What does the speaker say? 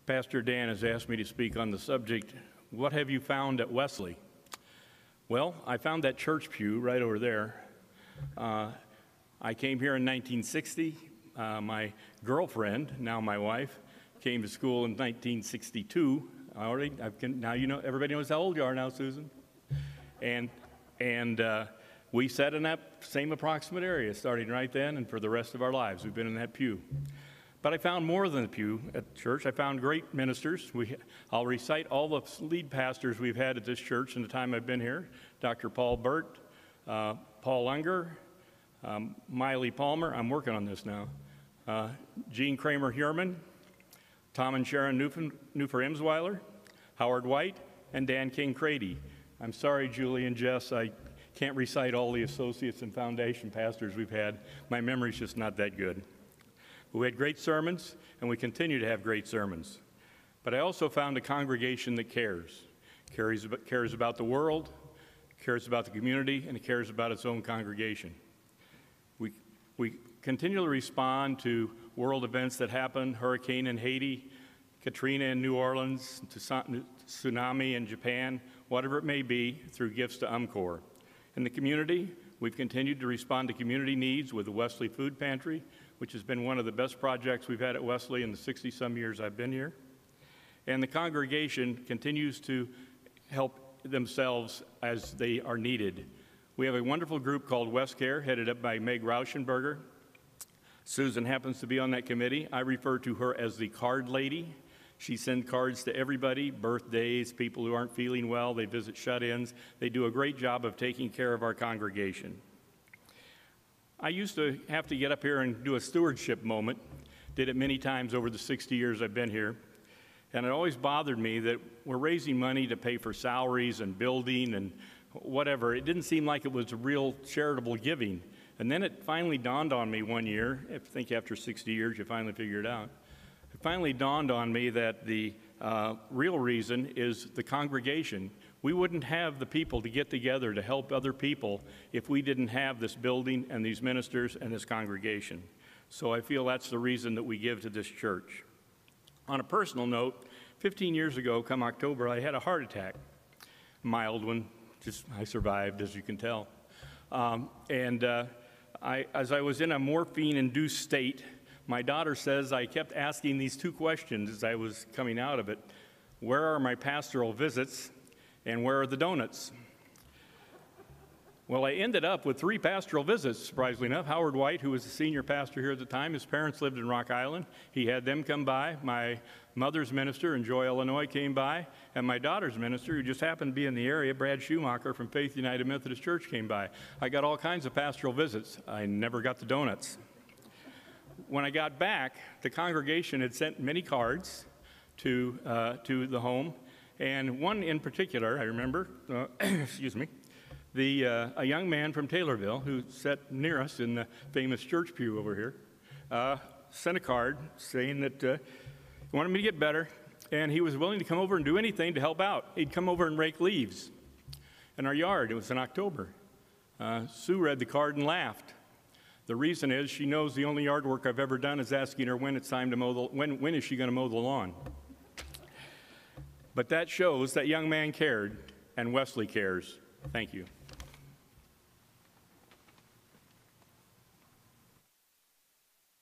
Pastor Dan has asked me to speak on the subject, what have you found at Wesley? Well, I found that church pew right over there. I came here in 1960. My girlfriend, now my wife, came to school in 1962. Now you know, everybody knows how old you are now, Susan. And we sat in that same approximate area starting right then, and for the rest of our lives, we've been in that pew. But I found more than the pew at church. I found great ministers. I'll recite all the lead pastors we've had at this church in the time I've been here. Dr. Paul Burt, Paul Unger, Miley Palmer. I'm working on this now. Gene Kramer-Hurman, Tom and Sharon Neufer-Imsweiler, Howard White, and Dan King-Crady. I'm sorry, Julie and Jess, I can't recite all the associates and foundation pastors we've had. My memory's just not that good. We had great sermons, and we continue to have great sermons. But I also found a congregation that cares about the world, cares about the community, and it cares about its own congregation. We continually respond to world events that happen, hurricane in Haiti, Katrina in New Orleans, tsunami in Japan, whatever it may be, through gifts to UMCOR. In the community, we've continued to respond to community needs with the Wesley Food Pantry, which has been one of the best projects we've had at Wesley in the 60-some years I've been here. And the congregation continues to help themselves as they are needed. We have a wonderful group called WestCare, headed up by Meg Rauschenberger. Susan happens to be on that committee. I refer to her as the card lady. She sends cards to everybody, birthdays, people who aren't feeling well. They visit shut-ins. They do a great job of taking care of our congregation. I used to have to get up here and do a stewardship moment. Did it many times over the 60 years I've been here. And it always bothered me that we're raising money to pay for salaries and building and whatever. It didn't seem like it was real charitable giving. And then it finally dawned on me one year, I think after 60 years you finally figure it out. It finally dawned on me that the real reason is the congregation. We wouldn't have the people to get together to help other people if we didn't have this building and these ministers and this congregation. So I feel that's the reason that we give to this church. On a personal note, 15 years ago, come October, I had a heart attack. A mild one, I survived, as you can tell. As I was in a morphine-induced state, my daughter says I kept asking these two questions as I was coming out of it. Where are my pastoral visits, and where are the donuts? Well, I ended up with 3 pastoral visits, surprisingly enough. Howard White, who was the senior pastor here at the time, his parents lived in Rock Island. He had them come by. My mother's minister in Joy, Illinois, came by. And my daughter's minister, who just happened to be in the area, Brad Schumacher from Faith United Methodist Church, came by. I got all kinds of pastoral visits. I never got the donuts. When I got back, the congregation had sent many cards to the home. And one in particular, I remember, excuse me, a young man from Taylorville who sat near us in the famous church pew over here sent a card saying that he wanted me to get better, and he was willing to come over and do anything to help out. He'd come over and rake leaves in our yard. It was in October. Sue read the card and laughed. The reason is she knows the only yard work I've ever done is asking her when it's time to mow when is she going to mow the lawn. But that shows that young man cared, and Wesley cares. Thank you.